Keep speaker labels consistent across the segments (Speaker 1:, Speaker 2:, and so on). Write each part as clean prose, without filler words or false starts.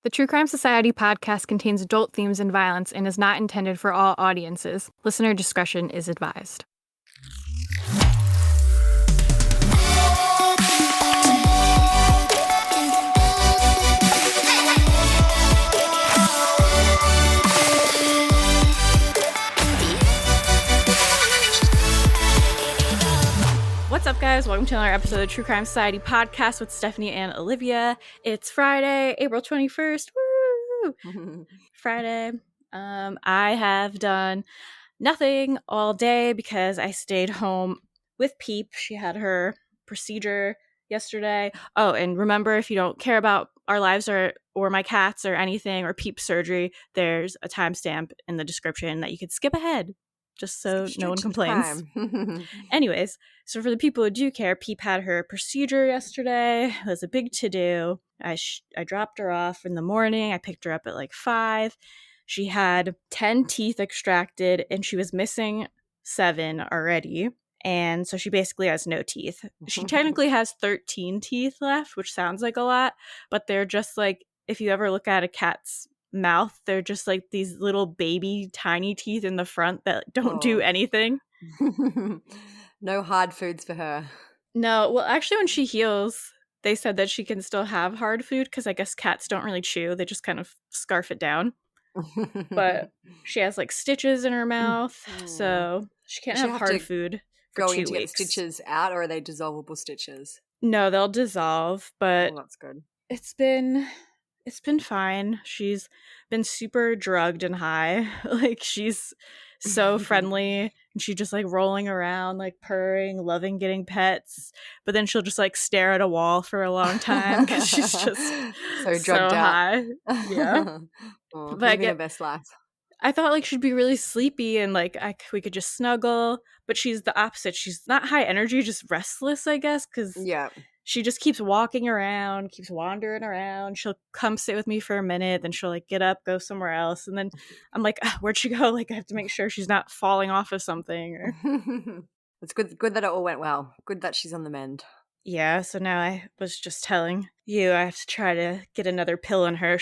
Speaker 1: The True Crime Society podcast contains adult themes and violence and is not intended for all audiences. Listener discretion is advised. What's up, guys? Welcome to another episode of the True Crime Society podcast with Stephanie and Olivia. It's Friday, April 21st. Woo! Friday. I have done nothing all day because I stayed home with Peep. She had her procedure yesterday. Oh, and remember, if you don't care about our lives or my cats or anything or Peep surgery, there's a timestamp in the description that you could skip ahead just so no one complains. Anyways, so for the people who do care, Peep had her procedure yesterday. It was a big to-do. I dropped her off in the morning. I picked her up at like 5. She had 10 teeth extracted and she was missing 7 already. And so she basically has no teeth. She technically has 13 teeth left, which sounds like a lot, but they're just like, if you ever look at a cat's mouth, they're just like these little baby tiny teeth in the front that don't do anything.
Speaker 2: No hard foods for her.
Speaker 1: No, well, actually, when she heals, they said that she can still have hard food because I guess cats don't really chew. They just kind of scarf it down. But she has like stitches in her mouth, so she can't have hard food for 2 weeks.
Speaker 2: To get stitches out, or are they dissolvable stitches?
Speaker 1: No, they'll dissolve, but
Speaker 2: that's good.
Speaker 1: It's been fine. She's been super drugged and high. Like, she's so friendly, and she's just like rolling around, like purring, loving getting pets. But then she'll just like stare at a wall for a long time because she's just
Speaker 2: so drugged out.
Speaker 1: High. Yeah.
Speaker 2: But I get her best life.
Speaker 1: I thought like she'd be really sleepy and like we could just snuggle, but she's the opposite. She's not high energy, just restless, I guess, because she just keeps walking around, keeps wandering around. She'll come sit with me for a minute, then she'll like get up, go somewhere else, and then I'm like, where'd she go? Like, I have to make sure she's not falling off of something. Or...
Speaker 2: It's good that it all went well. Good that she's on the mend.
Speaker 1: Yeah, so now I was just telling you I have to try to get another pill in her.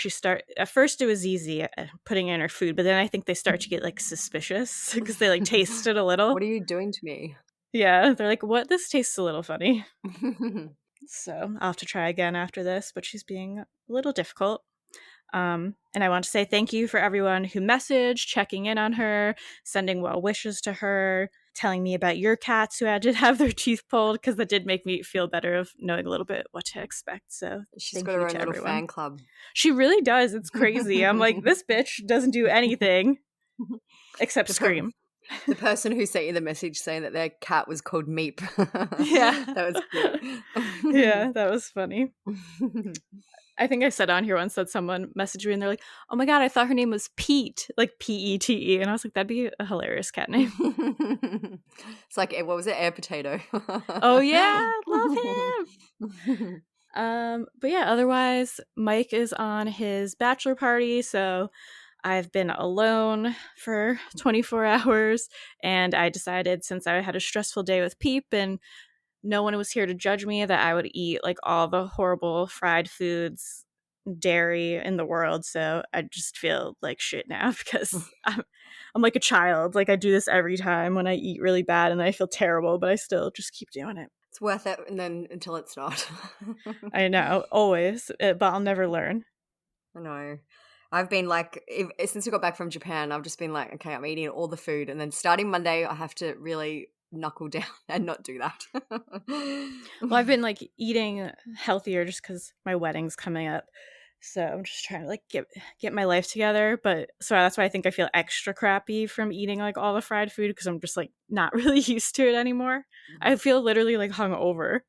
Speaker 1: At first it was easy putting in her food, but then I think they start to get like suspicious because they like taste it a little.
Speaker 2: What are you doing to me?
Speaker 1: Yeah, they're like, what? This tastes a little funny. So I'll have to try again after this, but she's being a little difficult. And I want to say thank you for everyone who messaged, checking in on her, sending well wishes to her, telling me about your cats who had to have their teeth pulled, because that did make me feel better of knowing a little bit what to expect. So
Speaker 2: she's got her own little fan club.
Speaker 1: She really does. It's crazy. I'm like, this bitch doesn't do anything except scream.
Speaker 2: The person who sent you the message saying that their cat was called Meep.
Speaker 1: Yeah.
Speaker 2: That was good.
Speaker 1: Yeah, that was funny. I think I said on here once that someone messaged me and they're like, oh my God, I thought her name was Pete, like P-E-T-E. And I was like, that'd be a hilarious cat name.
Speaker 2: It's like, what was it? Air Potato.
Speaker 1: Oh yeah, love him. But yeah, otherwise, Mike is on his bachelor party, so I've been alone for 24 hours, and I decided, since I had a stressful day with Peep and no one was here to judge me, that I would eat like all the horrible fried foods, dairy in the world. So I just feel like shit now because I'm like a child. Like, I do this every time when I eat really bad and then I feel terrible, but I still just keep doing it.
Speaker 2: It's worth it, and then until it's not.
Speaker 1: I know, always, but I'll never learn.
Speaker 2: I know. I've been like, since we got back from Japan, I've just been like, okay, I'm eating all the food, and then starting Monday, I have to really knuckle down and not do that.
Speaker 1: Well, I've been like eating healthier just because my wedding's coming up, so I'm just trying to like get my life together. But so that's why I think I feel extra crappy from eating like all the fried food, because I'm just like not really used to it anymore. I feel literally like hungover.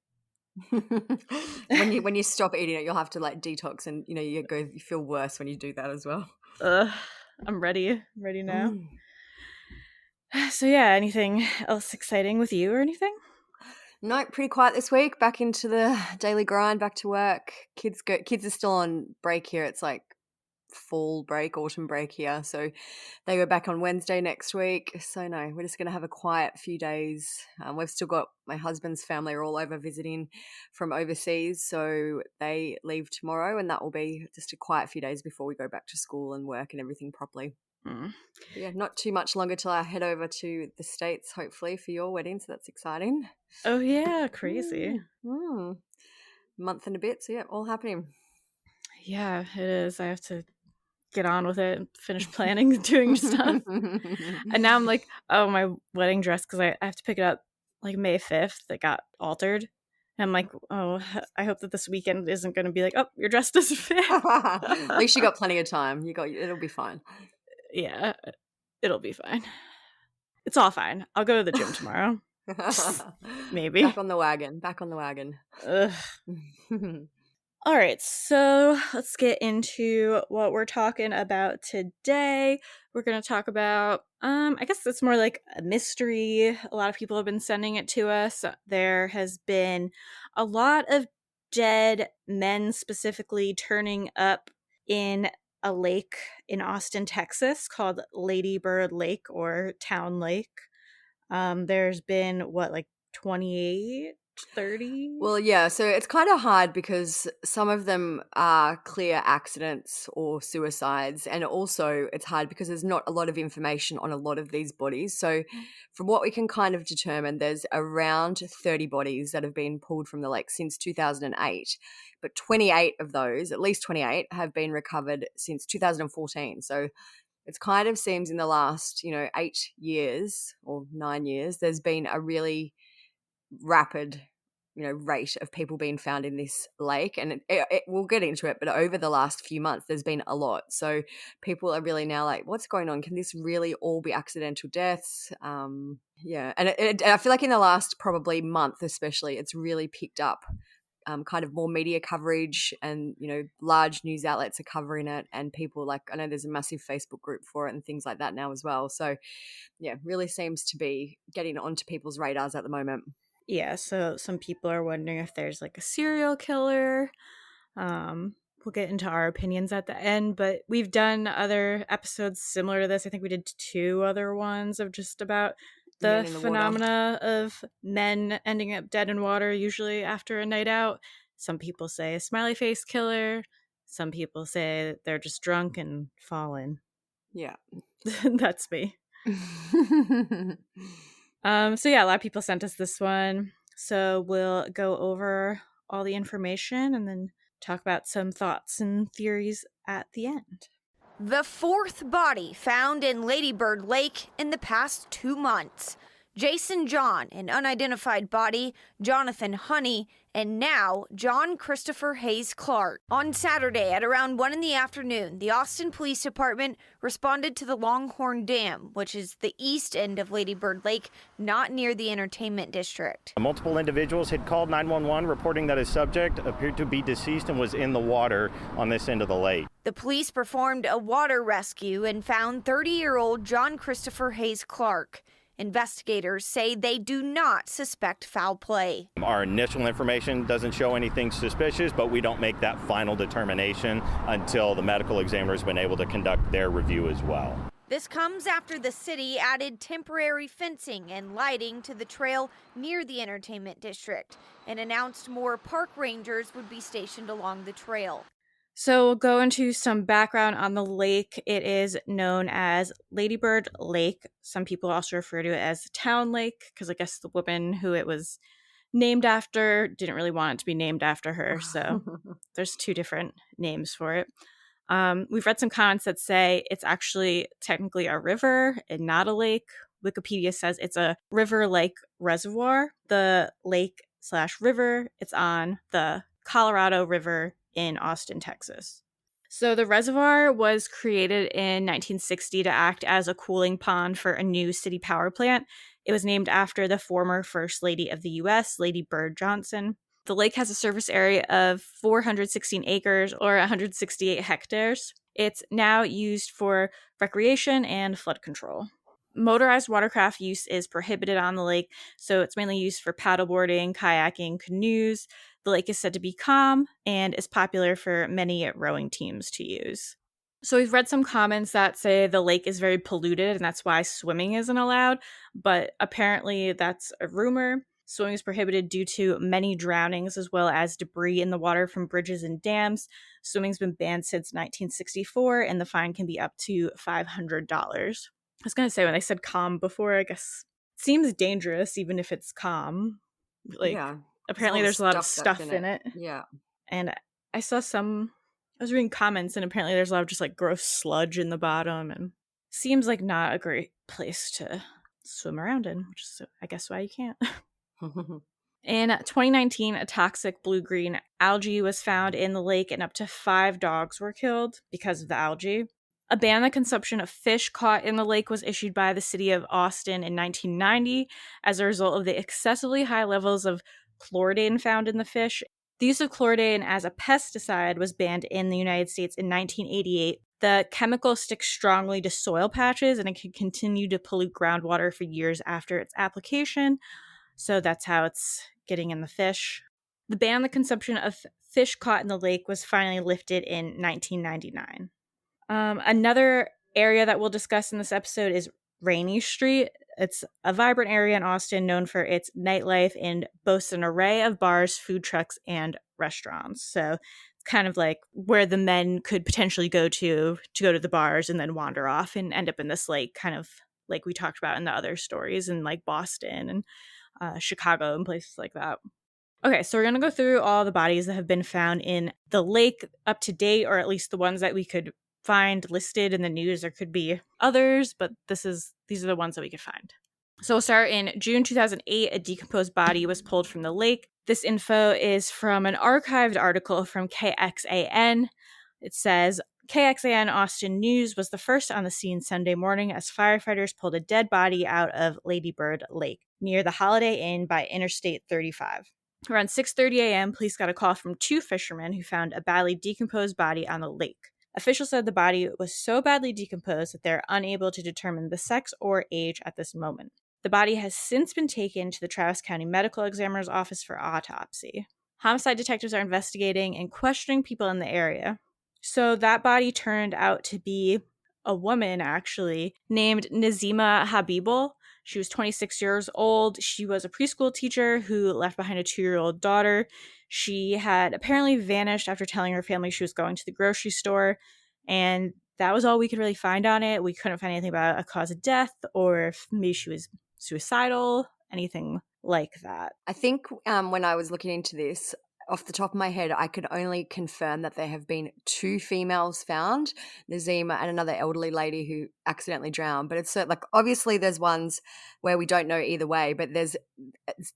Speaker 2: When you stop eating it, you'll have to like detox, and you feel worse when you do that as well.
Speaker 1: I'm ready now. So yeah, anything else exciting with you or anything?
Speaker 2: No, pretty quiet this week. Back into the daily grind, back to work. Kids are still on break here. It's like fall break, autumn break here. So they go back on Wednesday next week. So no, we're just going to have a quiet few days. We've still got my husband's family are all over visiting from overseas. So they leave tomorrow, and that will be just a quiet few days before we go back to school and work and everything properly.
Speaker 1: Mm.
Speaker 2: But yeah, not too much longer till I head over to the States, hopefully, for your wedding. So that's exciting.
Speaker 1: Oh, yeah. Crazy.
Speaker 2: Month and a bit. So yeah, all happening.
Speaker 1: Yeah, it is. I have to get on with it and finish planning and doing stuff. And now I'm like, oh, my wedding dress, because I have to pick it up like May 5th. It got altered. And I'm like, oh, I hope that this weekend isn't going to be like, oh, your dress doesn't fit.
Speaker 2: At least you got plenty of time. It'll be fine.
Speaker 1: Yeah, it'll be fine. It's all fine. I'll go to the gym tomorrow. Maybe.
Speaker 2: Back on the wagon.
Speaker 1: Ugh. All right, so let's get into what we're talking about today. We're going to talk about, I guess it's more like a mystery. A lot of people have been sending it to us. There has been a lot of dead men specifically turning up in a lake in Austin, Texas called Lady Bird Lake or Town Lake. There's been, 28, 30?
Speaker 2: Well, yeah, so it's kind of hard because some of them are clear accidents or suicides. And also, it's hard because there's not a lot of information on a lot of these bodies. So, from what we can kind of determine, there's around 30 bodies that have been pulled from the lake since 2008. But 28 of those, at least 28, have been recovered since 2014. So, it kind of seems in the last, 8 years or 9 years, there's been a really rapid rate of people being found in this lake, and we'll get into it, but over the last few months there's been a lot. So people are really now like, what's going on? Can this really all be accidental deaths? Yeah, and I feel like in the last probably month especially, it's really picked up. Kind of more media coverage, and large news outlets are covering it, and people, like, I know there's a massive Facebook group for it and things like that now as well. So yeah, really seems to be getting onto people's radars at the moment.
Speaker 1: Yeah, so some people are wondering if there's like a serial killer. We'll get into our opinions at the end, but we've done other episodes similar to this. I think we did 2 other ones of just about the phenomena of men ending up dead in water, usually after a night out. Some people say a smiley face killer. Some people say they're just drunk and fallen.
Speaker 2: Yeah.
Speaker 1: That's me. So yeah, a lot of people sent us this one. So we'll go over all the information and then talk about some thoughts and theories at the end.
Speaker 3: The 4th body found in Lady Bird Lake in the past 2 months. Jason John, an unidentified body, Jonathan Honey, and now John Christopher Hayes Clark. On Saturday at around 1 in the afternoon, the Austin Police Department responded to the Longhorn Dam, which is the east end of Lady Bird Lake, not near the entertainment district.
Speaker 4: Multiple individuals had called 911 reporting that a subject appeared to be deceased and was in the water on this end of the lake.
Speaker 3: The police performed a water rescue and found 30-year-old John Christopher Hayes Clark. Investigators say they do not suspect foul play.
Speaker 4: Our initial information doesn't show anything suspicious, but we don't make that final determination until the medical examiner has been able to conduct their review as well.
Speaker 3: This comes after the city added temporary fencing and lighting to the trail near the entertainment district and announced more park rangers would be stationed along the trail.
Speaker 1: So we'll go into some background on the lake. It is known as Lady Bird Lake. Some people also refer to it as Town Lake because I guess the woman who it was named after didn't really want it to be named after her. So there's 2 different names for it. We've read some comments that say it's actually technically a river and not a lake. Wikipedia says it's a river-like reservoir. The lake/river, it's on the Colorado River in Austin, Texas. So the reservoir was created in 1960 to act as a cooling pond for a new city power plant. It was named after the former First Lady of the U.S., Lady Bird Johnson. The lake has a surface area of 416 acres or 168 hectares. It's now used for recreation and flood control. Motorized watercraft use is prohibited on the lake, so it's mainly used for paddleboarding, kayaking, canoes. The lake is said to be calm and is popular for many rowing teams to use. So we've read some comments that say the lake is very polluted and that's why swimming isn't allowed, but apparently that's a rumor. Swimming is prohibited due to many drownings as well as debris in the water from bridges and dams. Swimming's been banned since 1964 and the fine can be up to $500. I was going to say, when I said calm before, I guess it seems dangerous even if it's calm. Like,
Speaker 2: Yeah.
Speaker 1: apparently there's a lot of
Speaker 2: that's
Speaker 1: stuff in it.
Speaker 2: Yeah.
Speaker 1: And I saw I was reading comments, and apparently there's a lot of just like gross sludge in the bottom, and seems like not a great place to swim around in, which is, I guess, why you can't. In 2019, a toxic blue-green algae was found in the lake, and up to 5 dogs were killed because of the algae. A ban on the consumption of fish caught in the lake was issued by the city of Austin in 1990 as a result of the excessively high levels of chloridane found in the fish. The use of chloridane as a pesticide was banned in the United States in 1988. The chemical sticks strongly to soil patches and it can continue to pollute groundwater for years after its application. So that's how it's getting in the fish. The ban on the consumption of fish caught in the lake was finally lifted in 1999. Another area that we'll discuss in this episode is Rainy Street. It's a vibrant area in Austin known for its nightlife and boasts an array of bars, food trucks, and restaurants. So it's kind of like where the men could potentially go to the bars and then wander off and end up in this lake, kind of like we talked about in the other stories in like Boston and Chicago and places like that. Okay, so we're going to go through all the bodies that have been found in the lake up to date, or at least the ones that we could find listed in the news. There could be others, but these are the ones that we could find. So we'll start in June 2008. A decomposed body was pulled from the lake. This info is from an archived article from KXAN. It says, KXAN Austin News was the first on the scene Sunday morning as firefighters pulled a dead body out of Lady Bird Lake near the Holiday Inn by Interstate 35. Around 6:30 a.m., police got a call from 2 fishermen who found a badly decomposed body on the lake. Officials said the body was so badly decomposed that they're unable to determine the sex or age at this moment. The body has since been taken to the Travis County Medical Examiner's office for autopsy. Homicide detectives are investigating and questioning people in the area. So that body turned out to be a woman, actually, named Nazima Habibul. She was 26 years old. She was a preschool teacher who left behind a 2-year-old daughter. She had apparently vanished after telling her family she was going to the grocery store, and that was all we could really find on it. We couldn't find anything about a cause of death or if maybe she was suicidal, anything like that.
Speaker 2: I think when I was looking into this, off the top of my head, I could only confirm that there have been 2 females found, Nazima and another elderly lady who accidentally drowned. But it's like, obviously there's ones where we don't know either way, but it's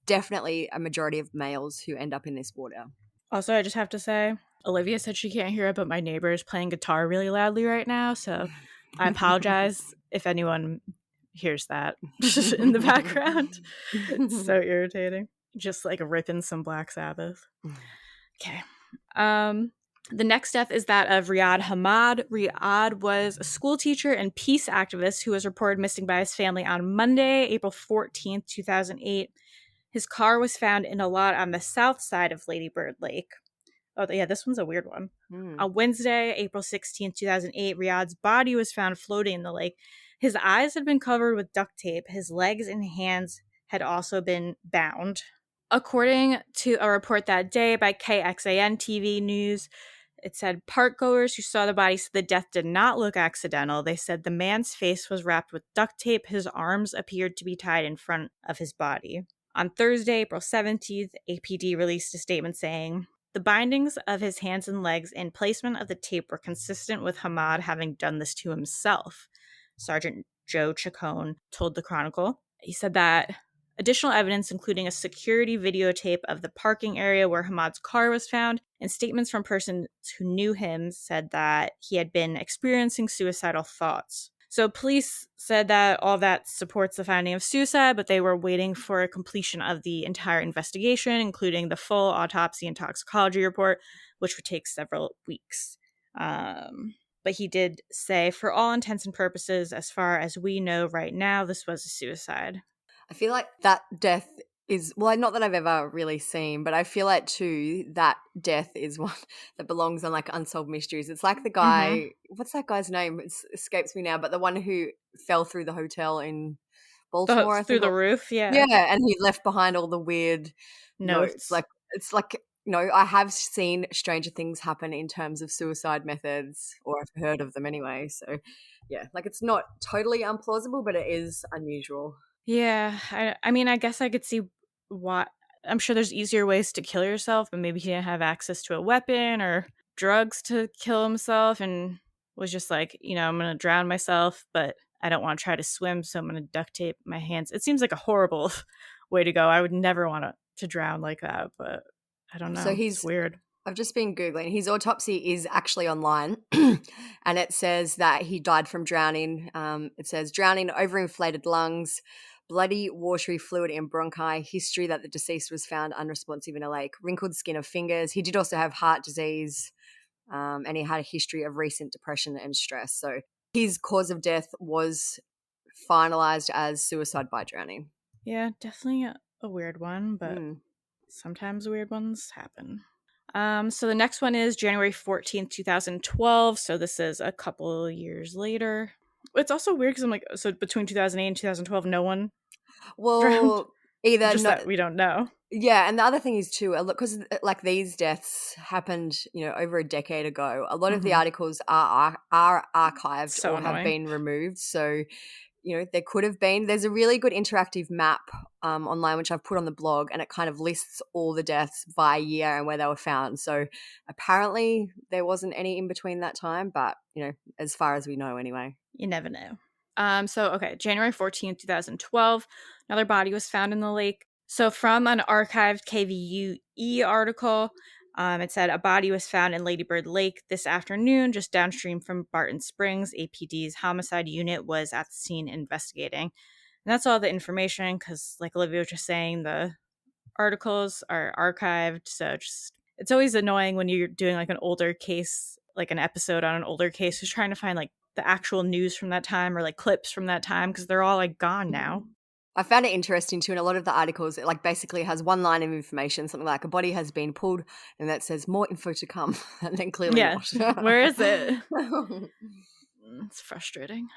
Speaker 2: definitely a majority of males who end up in this water.
Speaker 1: Also, I just have to say, Olivia said she can't hear it, but my neighbor is playing guitar really loudly right now, so I apologize if anyone hears that in the background. It's so irritating. Just like ripping some Black Sabbath. Okay. The next death is that of Riyad Hamad. Riyad was a school teacher and peace activist who was reported missing by his family on Monday, April 14th, 2008. His car was found in a lot on the south side of Lady Bird Lake. Oh, yeah, this one's a weird one. On Wednesday, April 16th, 2008, Riyad's body was found floating in the lake. His eyes had been covered with duct tape. His legs and hands had also been bound. According to a report that day by KXAN TV News, it said parkgoers who saw the body said the death did not look accidental. They said the man's face was wrapped with duct tape. His arms appeared to be tied in front of his body. On Thursday, April 17th, APD released a statement saying, the bindings of his hands and legs and placement of the tape were consistent with Hamad having done this to himself, Sergeant Joe Chacon told the Chronicle. He said that additional evidence, including a security videotape of the parking area where Hamad's car was found, and statements from persons who knew him, said that he had been experiencing suicidal thoughts. So police said that all that supports the finding of suicide, but they were waiting for a completion of the entire investigation, including the full autopsy and toxicology report, which would take several weeks. But he did say, for all intents and purposes, as far as we know right now, this was a suicide.
Speaker 2: I feel like that death is, well, not that I've ever really seen, but I feel like too that death is one that belongs on like Unsolved Mysteries. It's like the guy, what's that guy's name? It escapes me now, but the one who fell through the hotel in Baltimore, I
Speaker 1: Through
Speaker 2: think.
Speaker 1: the roof,
Speaker 2: Yeah,
Speaker 1: yeah.
Speaker 2: and he left behind all the weird notes.
Speaker 1: Notes.
Speaker 2: Like it's like, I have seen stranger things happen in terms of suicide methods, or I've heard of them anyway. So yeah, like it's not totally unplausible, but it is unusual.
Speaker 1: Yeah, I mean, I guess I could see why. I'm sure there's easier ways to kill yourself, but maybe he didn't have access to a weapon or drugs to kill himself and was just like, I'm going to drown myself, but I don't want to try to swim, so I'm going to duct tape my hands. It seems like a horrible way to go. I would never want to drown like that, but I don't
Speaker 2: So
Speaker 1: know. It's weird.
Speaker 2: I've just been Googling. His autopsy is actually online, and it says that he died from drowning. It says drowning, overinflated lungs, bloody, watery fluid in bronchi, history that the deceased was found unresponsive in a lake, wrinkled skin of fingers. He did also have heart disease, and he had a history of recent depression and stress. So his cause of death was finalized as suicide by drowning.
Speaker 1: Yeah, definitely a weird one, but sometimes weird ones happen. So the next one is January 14th, 2012. So this is a couple years later. It's also weird because I'm like, so between 2008 and 2012, no one drowned?
Speaker 2: Well, either
Speaker 1: Just
Speaker 2: not.
Speaker 1: that we don't know.
Speaker 2: Yeah, and the other thing is too, because like these deaths happened, over a decade ago. A lot of the articles are archived
Speaker 1: So
Speaker 2: or have
Speaker 1: annoying.
Speaker 2: been removed. So, there could have been. There's a really good interactive map online which I've put on the blog, and it kind of lists all the deaths by year and where they were found. So apparently there wasn't any in between that time, but as far as we know, anyway.
Speaker 1: You never know. Okay, January 14th, 2012, another body was found in the lake. So from an archived KVUE article, it said a body was found in Ladybird Lake this afternoon, just downstream from Barton Springs. APD's homicide unit was at the scene investigating. And that's all the information because, like Olivia was just saying, the articles are archived. So it's always annoying when you're doing like an older case, like an episode on an older case, just trying to find like the actual news from that time or like clips from that time because they're all like gone now.
Speaker 2: I found it interesting too. In a lot of the articles, it like basically has one line of information, something like a body has been pulled, and that says more info to come, and then clearly not.
Speaker 1: Where is it? It's frustrating.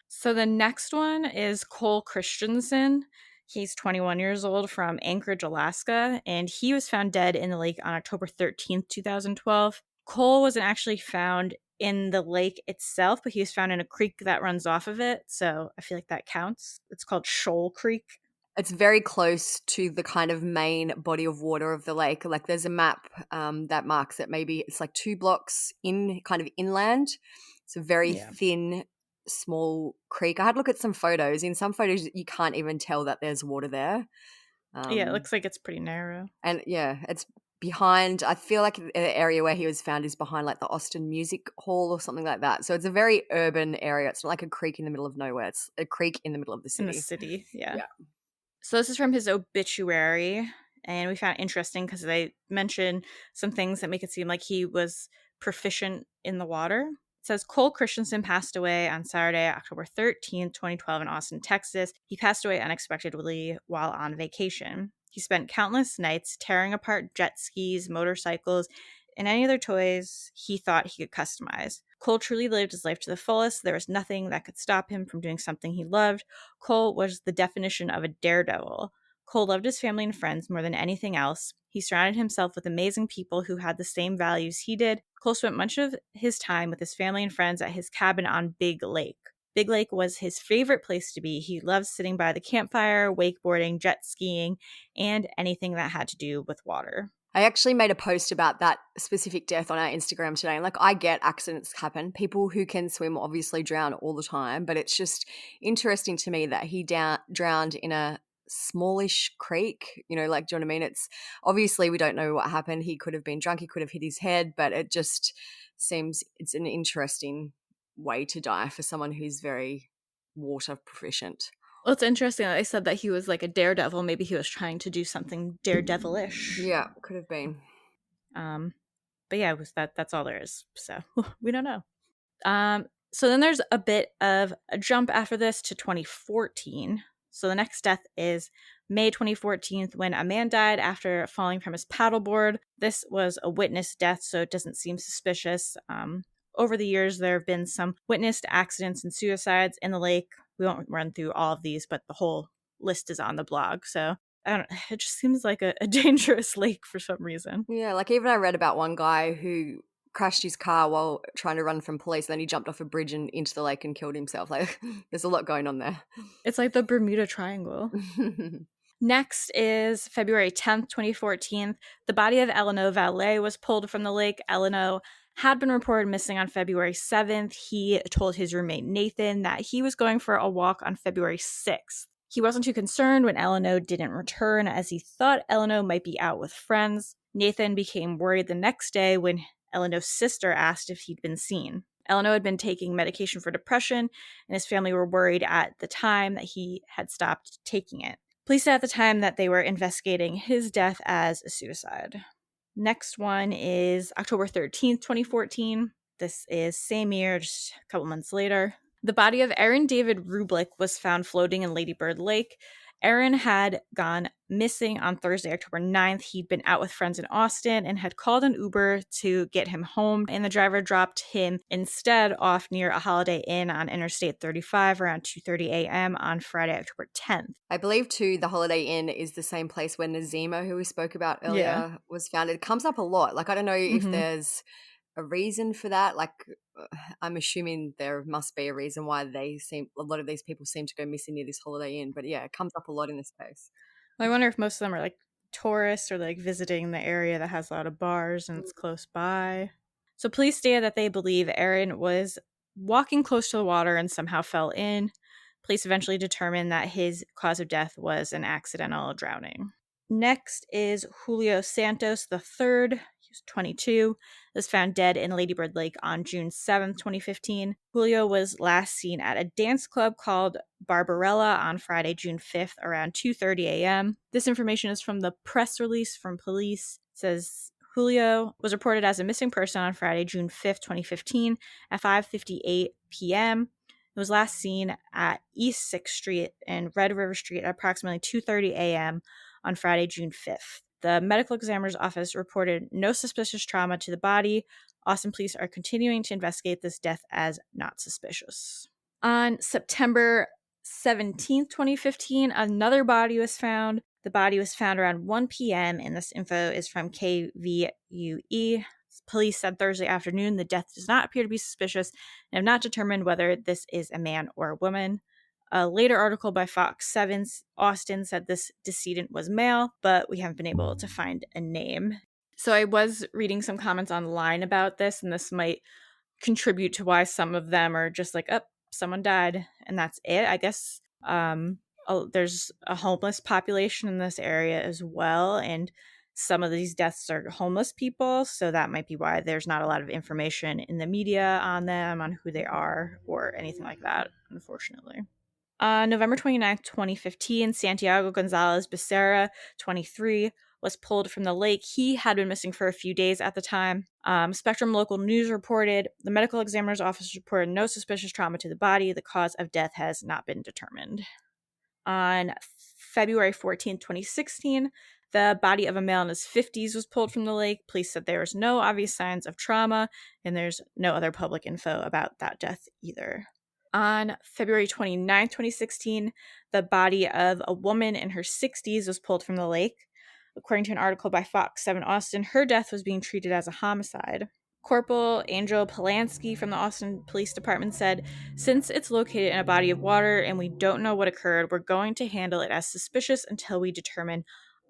Speaker 1: So the next one is Cole Christensen. He's 21 years old from Anchorage, Alaska, and he was found dead in the lake on October 13th, 2012. Cole wasn't actually found in the lake itself, but he was found in a creek that runs off of it, so I feel like that counts. It's called Shoal Creek.
Speaker 2: It's very close to the kind of main body of water of the lake. Like there's a map that marks it. Maybe it's like 2 blocks in kind of inland. It's a very thin, small creek. I had a look at some photos. In some photos, you can't even tell that there's water there.
Speaker 1: It looks like it's pretty narrow.
Speaker 2: And yeah, it's behind, I feel like the area where he was found is behind like the Austin Music Hall or something like that. So it's a very urban area. It's not like a creek in the middle of nowhere. It's a creek in the middle of the city.
Speaker 1: In the city, yeah. So this is from his obituary, and we found it interesting because they mention some things that make it seem like he was proficient in the water. It says Cole Christensen passed away on Saturday, October 13th, 2012 in Austin, Texas. He passed away unexpectedly while on vacation. He spent countless nights tearing apart jet skis, motorcycles, and any other toys he thought he could customize. Cole truly lived his life to the fullest. There was nothing that could stop him from doing something he loved. Cole was the definition of a daredevil. Cole loved his family and friends more than anything else. He surrounded himself with amazing people who had the same values he did. Cole spent much of his time with his family and friends at his cabin on Big Lake. Big Lake was his favorite place to be. He loved sitting by the campfire, wakeboarding, jet skiing, and anything that had to do with water.
Speaker 2: I actually made a post about that specific death on our Instagram today. And like, I get accidents happen. People who can swim obviously drown all the time, but it's just interesting to me that he drowned in a smallish creek. Like, do you know what I mean? It's obviously we don't know what happened. He could have been drunk. He could have hit his head, but it just seems it's an interesting way to die for someone who's very water proficient.
Speaker 1: Well, it's interesting that they said that he was like a daredevil. Maybe he was trying to do something daredevilish.
Speaker 2: Yeah, could have been.
Speaker 1: But yeah, it was that's all there is. So we don't know. So then there's a bit of a jump after this to 2014. So the next death is May 2014 when a man died after falling from his paddleboard. This was a witnessed death, so it doesn't seem suspicious. Over the years, there have been some witnessed accidents and suicides in the lake. We won't run through all of these, but the whole list is on the blog. So it just seems like a dangerous lake for some reason.
Speaker 2: Yeah, like even I read about one guy who crashed his car while trying to run from police, and then he jumped off a bridge and into the lake and killed himself. Like, there's a lot going on there.
Speaker 1: It's like the Bermuda Triangle. Next is February 10th, 2014. The body of Eleno Valet was pulled from the lake. Eleno had been reported missing on February 7th. He told his roommate Nathan that he was going for a walk on February 6th. He wasn't too concerned when Eleno didn't return, as he thought Eleno might be out with friends. Nathan became worried the next day when Eleno's sister asked if he'd been seen. Eleno had been taking medication for depression, and his family were worried at the time that he had stopped taking it. Police said at the time that they were investigating his death as a suicide. Next one is October 13th, 2014. This is same year, just a couple months later. The body of Aaron David Rublik was found floating in Lady Bird Lake. Aaron had gone missing on Thursday, October 9th. He'd been out with friends in Austin and had called an Uber to get him home, and the driver dropped him instead off near a Holiday Inn on Interstate 35 around 2:30 a.m. on Friday, October 10th.
Speaker 2: I believe, too, the Holiday Inn is the same place where Nazima, who we spoke about earlier, was found. It comes up a lot. Like, I don't know if there's a reason for that. Like, I'm assuming there must be a reason why a lot of these people seem to go missing near this Holiday Inn. But yeah, it comes up a lot in this case.
Speaker 1: Well, I wonder if most of them are like tourists or like visiting the area that has a lot of bars and it's close by. So police stated that they believe Aaron was walking close to the water and somehow fell in. Police eventually determined that his cause of death was an accidental drowning. Next is Julio Santos III. He was 22. Was found dead in Lady Bird Lake on June 7th, 2015. Julio was last seen at a dance club called Barbarella on Friday, June 5th, around 2:30 a.m. This information is from the press release from police. It says Julio was reported as a missing person on Friday, June 5th, 2015 at 5:58 p.m. It was last seen at East 6th Street and Red River Street at approximately 2:30 a.m. on Friday, June 5th. The medical examiner's office reported no suspicious trauma to the body. Austin police are continuing to investigate this death as not suspicious. On September 17th, 2015, another body was found. The body was found around 1 p.m., and this info is from KVUE. Police said Thursday afternoon the death does not appear to be suspicious and have not determined whether this is a man or a woman. A later article by Fox 7's Austin said this decedent was male, but we haven't been able to find a name. So I was reading some comments online about this, and this might contribute to why some of them are just like, oh, someone died, and that's it. I guess there's a homeless population in this area as well, and some of these deaths are homeless people, so that might be why there's not a lot of information in the media on them, on who they are, or anything like that, unfortunately. On November 29th, 2015, Santiago Gonzalez Becerra, 23, was pulled from the lake. He had been missing for a few days at the time. Spectrum Local News reported the medical examiner's office reported no suspicious trauma to the body. The cause of death has not been determined. On February 14th, 2016, the body of a male in his 50s was pulled from the lake. Police said there was no obvious signs of trauma, and there's no other public info about that death either. On February 29, 2016, the body of a woman in her 60s was pulled from the lake. According to an article by Fox 7 Austin, her death was being treated as a homicide. Corporal Angel Polanski from the Austin Police Department said, since it's located in a body of water and we don't know what occurred, we're going to handle it as suspicious until we determine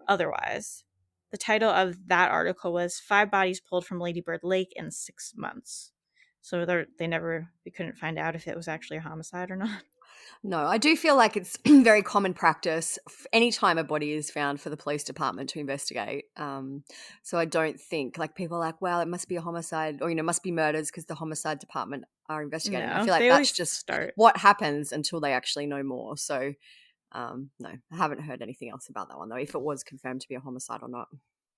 Speaker 1: otherwise. The title of that article was 5 Bodies Pulled from Lady Bird Lake in 6 months. So we couldn't find out if it was actually a homicide or not.
Speaker 2: No, I do feel like it's very common practice anytime a body is found for the police department to investigate. So I don't think like people are like, well, it must be a homicide or, must be murders because the homicide department are investigating.
Speaker 1: No,
Speaker 2: I feel like that's just what happens until they actually know more. So no, I haven't heard anything else about that one though, if it was confirmed to be a homicide or not.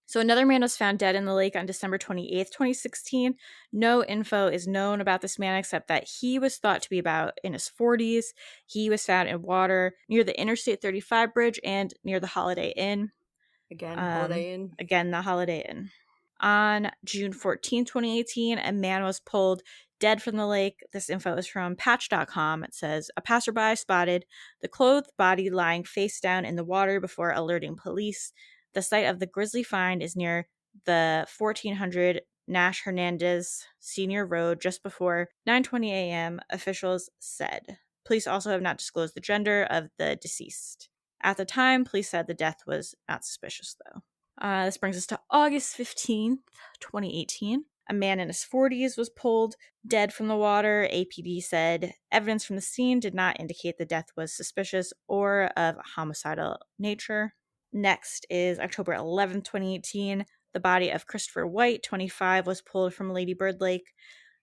Speaker 1: So another man was found dead in the lake on December 28th, 2016. No info is known about this man except that he was thought to be about in his 40s. He was found in water near the Interstate 35 bridge and near the Holiday Inn.
Speaker 2: Holiday Inn.
Speaker 1: Again, the Holiday Inn. On June 14, 2018, a man was pulled dead from the lake. This info is from patch.com. It says, a passerby spotted the clothed body lying face down in the water before alerting police. The site of the grisly find is near the 1400 Nash Hernandez Senior Road just before 9:20 a.m., officials said. Police also have not disclosed the gender of the deceased. At the time, police said the death was not suspicious, though. This brings us to August 15th, 2018. A man in his 40s was pulled dead from the water. APD said evidence from the scene did not indicate the death was suspicious or of a homicidal nature. Next is October 11th, 2018. The body of Christopher White, 25, was pulled from Lady Bird Lake.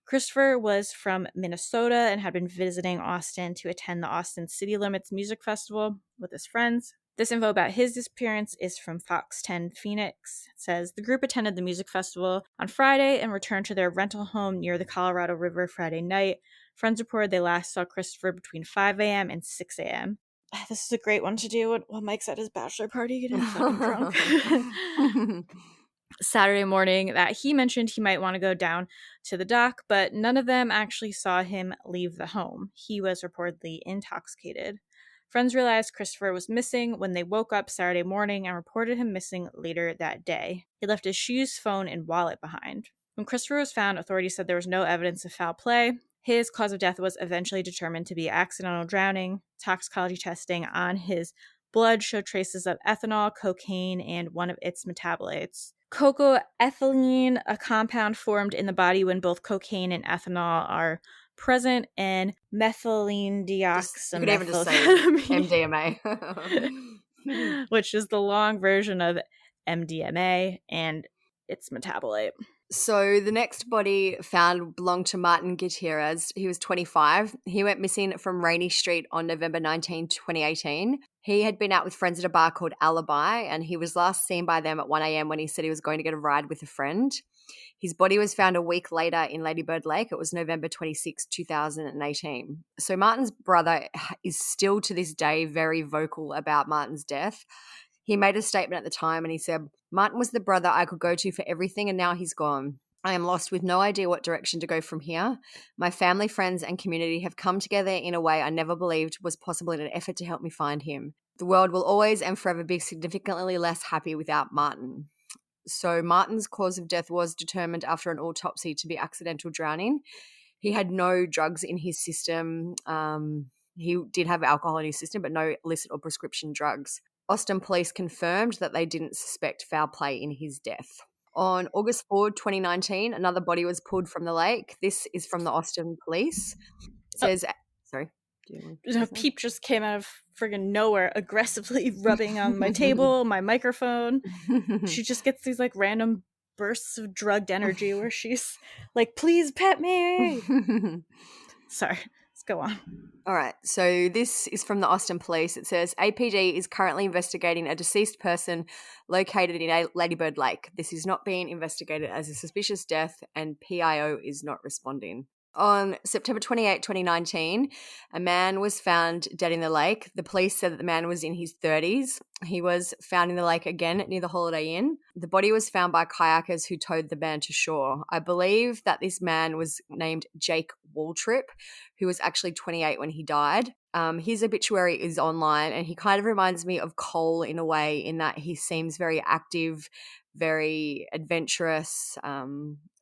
Speaker 1: Christopher was from Minnesota and had been visiting Austin to attend the Austin City Limits Music Festival with his friends. This info about his disappearance is from Fox 10 Phoenix. It says, the group attended the music festival on Friday and returned to their rental home near the Colorado River Friday night. Friends reported they last saw Christopher between 5 a.m. and 6 a.m. This is a great one to do while Mike's at his bachelor party getting fucking drunk. Saturday morning that he mentioned he might want to go down to the dock, but none of them actually saw him leave the home. He was reportedly intoxicated. Friends realized Christopher was missing when they woke up Saturday morning and reported him missing later that day. He left his shoes, phone, and wallet behind. When Christopher was found, authorities said there was no evidence of foul play. His cause of death was eventually determined to be accidental drowning. Toxicology testing on his blood showed traces of ethanol, cocaine, and one of its metabolites. Cocoethylene, a compound formed in the body when both cocaine and ethanol are present, and methylene
Speaker 2: MDMA.
Speaker 1: which is the long version of MDMA and its metabolite.
Speaker 2: So the next body found belonged to Martin Gutierrez. He was 25. He went missing from Rainy Street on November 19, 2018. He had been out with friends at a bar called Alibi, and he was last seen by them at 1 a.m. when he said he was going to get a ride with a friend. His body was found a week later in Lady Bird Lake. It was November 26, 2018. So Martin's brother is still to this day very vocal about Martin's death. He made a statement at the time and he said, Martin was the brother I could go to for everything and now he's gone. I am lost with no idea what direction to go from here. My family, friends, and community have come together in a way I never believed was possible in an effort to help me find him. The world will always and forever be significantly less happy without Martin. So Martin's cause of death was determined after an autopsy to be accidental drowning. He had no drugs in his system. He did have alcohol in his system, but no illicit or prescription drugs. Austin police confirmed that they didn't suspect foul play in his death. On August 4, 2019, another body was pulled from the lake. This is from the Austin police. It says, sorry.
Speaker 1: Peep just came out of friggin' nowhere, aggressively rubbing on my table, my microphone. She just gets these like random bursts of drugged energy where she's like, please pet me. Sorry, let's go on.
Speaker 2: All right, so this is from the Austin police. It says, APD is currently investigating a deceased person located in Lady Bird Lake. This is not being investigated as a suspicious death and PIO is not responding. On September 28, 2019, a man was found dead in the lake. The police said that the man was in his 30s. He was found in the lake again near the Holiday Inn. The body was found by kayakers who towed the man to shore. I believe that this man was named Jake Waltrip, who was actually 28 when he died. His obituary is online and he kind of reminds me of Cole in a way in that he seems very active, very adventurous.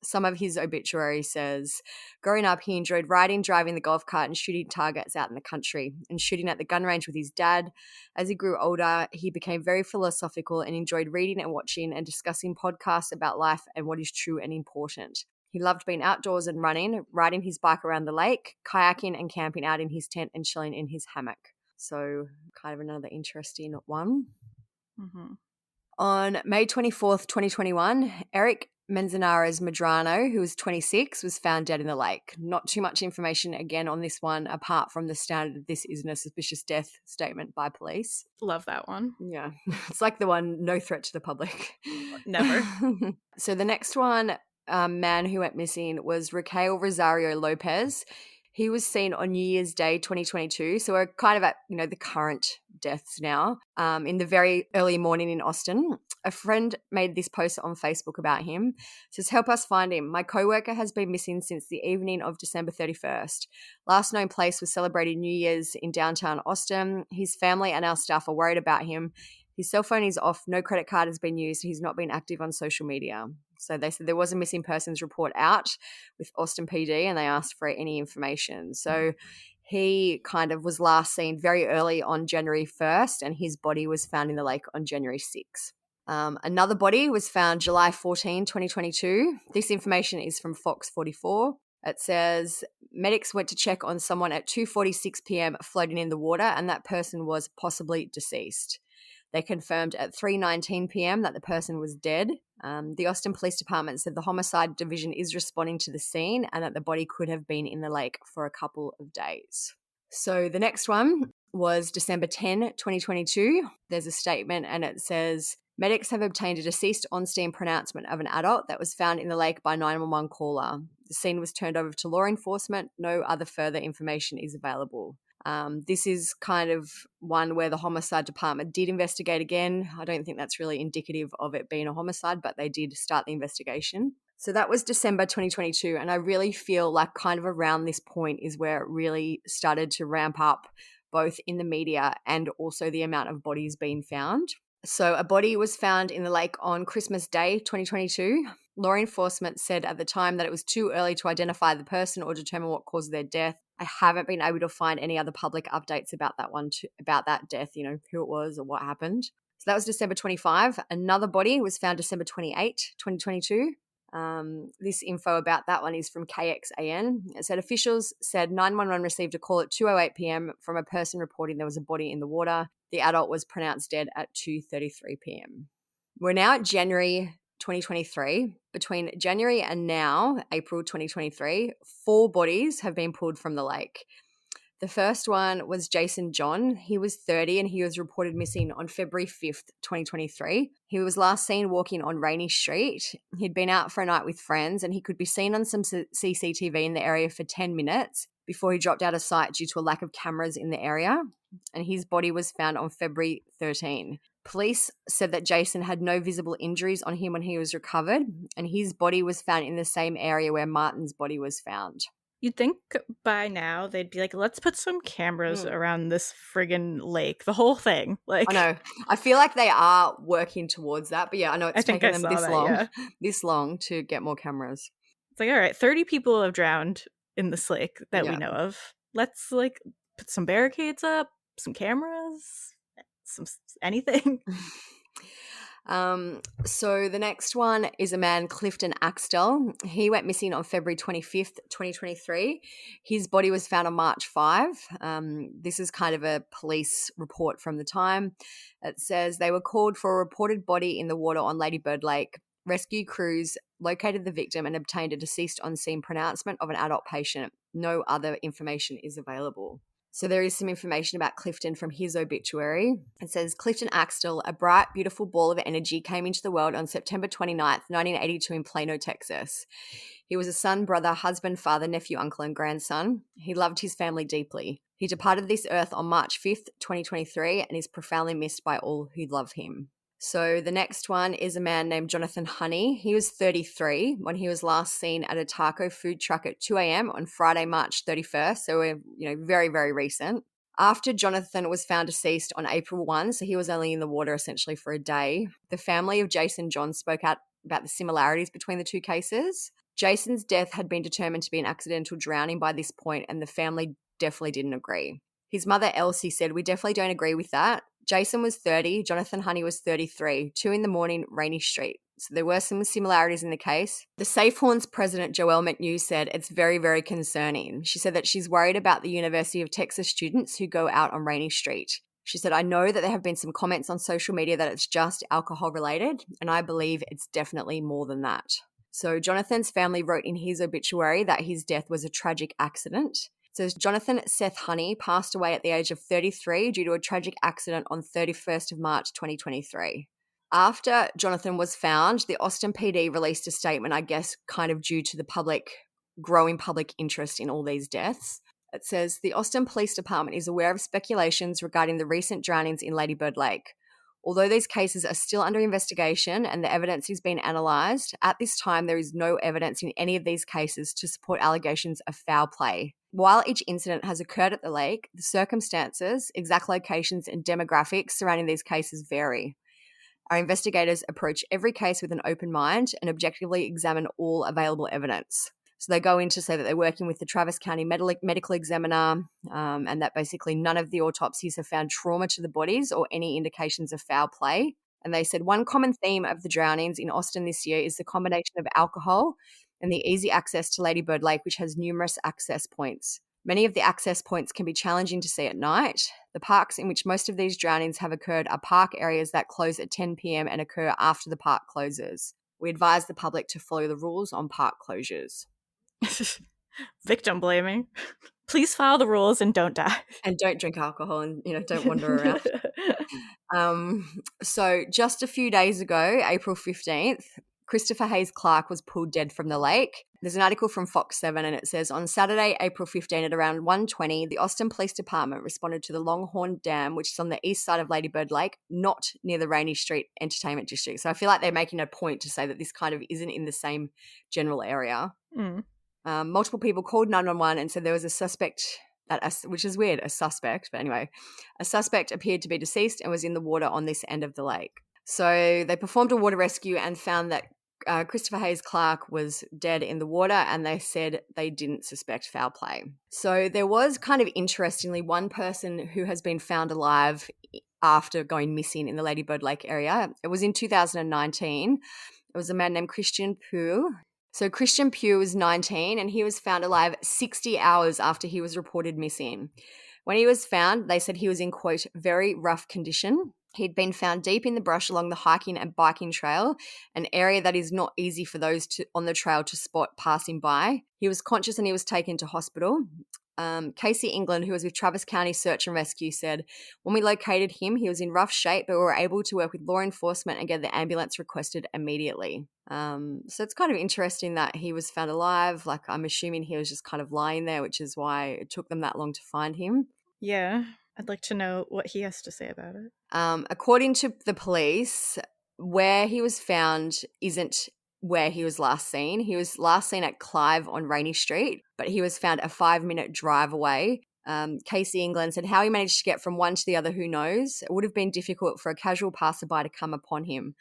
Speaker 2: Some of his obituary says, growing up, he enjoyed riding, driving the golf cart and shooting targets out in the country and shooting at the gun range with his dad. As he grew older, he became very philosophical and enjoyed reading and watching and discussing podcasts about life and what is true and important. He loved being outdoors and running, riding his bike around the lake, kayaking and camping out in his tent and chilling in his hammock. So kind of another interesting one.
Speaker 1: Mm-hmm.
Speaker 2: On May 24th, 2021, Eric Manzanares Medrano, who was 26, was found dead in the lake. Not too much information again on this one, apart from the standard "this isn't a suspicious death" statement by police.
Speaker 1: Love that one.
Speaker 2: Yeah, it's like the one, no threat to the public.
Speaker 1: Never.
Speaker 2: So the next one, man who went missing was Raquel Rosario Lopez. He was seen on New Year's Day 2022, so we're kind of at, the current deaths now, in the very early morning in Austin. A friend made this post on Facebook about him. It says, "Help us find him. My coworker has been missing since the evening of December 31st. Last known place was celebrating New Year's in downtown Austin. His family and our staff are worried about him. His cell phone is off. No credit card has been used. He's not been active on social media." So they said there was a missing persons report out with Austin PD, and they asked for any information. So he kind of was last seen very early on January 1st, and his body was found in the lake on January 6th. Another body was found July 14, 2022. This information is from Fox 44. It says, medics went to check on someone at 2:46 p.m. floating in the water, and that person was possibly deceased. They confirmed at 3:19 p.m. that the person was dead. The Austin Police Department said the homicide division is responding to the scene and that the body could have been in the lake for a couple of days. So the next one was December 10, 2022. There's a statement and it says, medics have obtained a deceased on-scene pronouncement of an adult that was found in the lake by 911 caller. The scene was turned over to law enforcement. No other further information is available. This is kind of one where the homicide department did investigate again. I don't think that's really indicative of it being a homicide, but they did start the investigation. So that was December 2022, and I really feel like kind of around this point is where it really started to ramp up, both in the media and also the amount of bodies being found. So a body was found in the lake on Christmas Day 2022. Law enforcement said at the time that it was too early to identify the person or determine what caused their death. I haven't been able to find any other public updates about that one, about that death, who it was or what happened. So that was December 25. Another body was found December 28, 2022. This info about that one is from KXAN. It said officials said 911 received a call at 2:08 p.m. from a person reporting there was a body in the water. The adult was pronounced dead at 2:33 p.m. We're now at January 2023. Between January and now, April 2023, 4 bodies have been pulled from the lake. The first one was Jason John. He was 30 and he was reported missing on February 5th, 2023. He was last seen walking on Rainy Street. He'd been out for a night with friends and he could be seen on some CCTV in the area for 10 minutes before he dropped out of sight due to a lack of cameras in the area. And his body was found on February 13. Police said that Jason had no visible injuries on him when he was recovered, and his body was found in the same area where Martin's body was found.
Speaker 1: You'd think by now they'd be like, let's put some cameras around this friggin' lake, the whole thing. Like,
Speaker 2: I know. I feel like they are working towards that, but yeah, I know it's taken them this long to get more cameras.
Speaker 1: It's like, all right, 30 people have drowned in this lake that we know of. Let's put some barricades up, some cameras, some anything.
Speaker 2: So the next one is a man, Clifton Axtell. He went missing on February 25th, 2023. His body was found on March 5. This is kind of a police report from the time. It says they were called for a reported body in the water on Lady Bird Lake. Rescue crews located the victim and obtained a deceased on-scene pronouncement of an adult patient. No other information is available. So there is some information about Clifton from his obituary. It says, Clifton Axtell, a bright, beautiful ball of energy, came into the world on September 29th, 1982 in Plano, Texas. He was a son, brother, husband, father, nephew, uncle, and grandson. He loved his family deeply. He departed this earth on March 5th, 2023, and is profoundly missed by all who love him. So the next one is a man named Jonathan Honey. He was 33 when he was last seen at a taco food truck at 2 a.m. on Friday, March 31st. So we're, very, very recent. After Jonathan was found deceased on April 1, so he was only in the water essentially for a day, the family of Jason John spoke out about the similarities between the two cases. Jason's death had been determined to be an accidental drowning by this point, and the family definitely didn't agree. His mother, Elsie, said, "We definitely don't agree with that. Jason was 30, Jonathan Honey was 33, 2 in the morning, Rainy Street." So there were some similarities in the case. The Safe Horns president, Joelle McNew, said it's very, very concerning. She said that she's worried about the University of Texas students who go out on Rainy Street. She said, "I know that there have been some comments on social media that it's just alcohol related, and I believe it's definitely more than that." So Jonathan's family wrote in his obituary that his death was a tragic accident. It says Jonathan Seth Honey passed away at the age of 33 due to a tragic accident on 31st of March 2023. After Jonathan was found, the Austin PD released a statement, I guess, kind of due to the growing public interest in all these deaths. It says, the Austin Police Department is aware of speculations regarding the recent drownings in Lady Bird Lake. Although these cases are still under investigation and the evidence is being analysed, at this time there is no evidence in any of these cases to support allegations of foul play. While each incident has occurred at the lake, the circumstances, exact locations and demographics surrounding these cases vary. Our investigators approach every case with an open mind and objectively examine all available evidence. So they go in to say that they're working with the Travis County medical examiner and that basically none of the autopsies have found trauma to the bodies or any indications of foul play. And they said one common theme of the drownings in Austin this year is the combination of alcohol and the easy access to Lady Bird Lake, which has numerous access points. Many of the access points can be challenging to see at night. The parks in which most of these drownings have occurred are park areas that close at 10 p.m. and occur after the park closes. We advise the public to follow the rules on park closures.
Speaker 1: Victim blaming. Please follow the rules and don't die.
Speaker 2: And don't drink alcohol and, don't wander around. So just a few days ago, April 15th, Christopher Hayes Clark was pulled dead from the lake. There's an article from Fox 7 and it says, on Saturday, April 15 at around 1:20, the Austin Police Department responded to the Longhorn Dam, which is on the east side of Lady Bird Lake, not near the Rainy Street Entertainment District. So I feel like they're making a point to say that this kind of isn't in the same general area. Multiple people called 911 and said there was a suspect, which is weird, a suspect, but anyway, a suspect appeared to be deceased and was in the water on this end of the lake. So they performed a water rescue and found that Christopher Hayes Clark was dead in the water, and they said they didn't suspect foul play. So there was kind of interestingly one person who has been found alive after going missing in the Lady Bird Lake area. It was in 2019. It was a man named Christian Pugh. So Christian Pugh was 19 and he was found alive 60 hours after he was reported missing. When he was found, they said he was in, quote, very rough condition. He'd been found deep in the brush along the hiking and biking trail, an area that is not easy for those on the trail to spot passing by. He was conscious and he was taken to hospital. Casey England, who was with Travis County Search and Rescue, said, when we located him, he was in rough shape, but we were able to work with law enforcement and get the ambulance requested immediately. So it's kind of interesting that he was found alive. Like, I'm assuming he was just kind of lying there, which is why it took them that long to find him.
Speaker 1: Yeah, I'd like to know what he has to say about it.
Speaker 2: According to the police, where he was found isn't where he was last seen. He was last seen at Clive on Rainy Street, but he was found a 5-minute drive away. Casey England said how he managed to get from one to the other, who knows? It would have been difficult for a casual passerby to come upon him.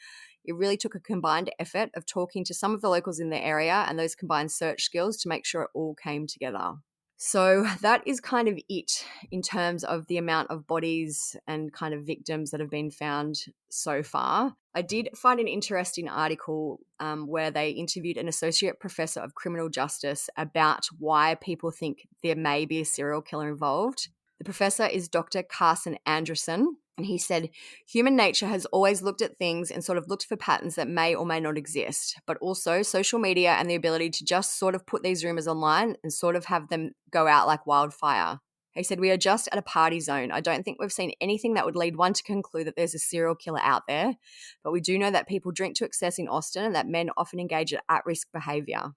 Speaker 2: It really took a combined effort of talking to some of the locals in the area and those combined search skills to make sure it all came together. So that is kind of it in terms of the amount of bodies and kind of victims that have been found so far. I did find an interesting article where they interviewed an associate professor of criminal justice about why people think there may be a serial killer involved. The professor is Dr. Carson Anderson, and he said, human nature has always looked at things and sort of looked for patterns that may or may not exist, but also social media and the ability to just sort of put these rumors online and sort of have them go out like wildfire. He said, we are just at a party zone. I don't think we've seen anything that would lead one to conclude that there's a serial killer out there, but we do know that people drink to excess in Austin and that men often engage in at-risk behavior.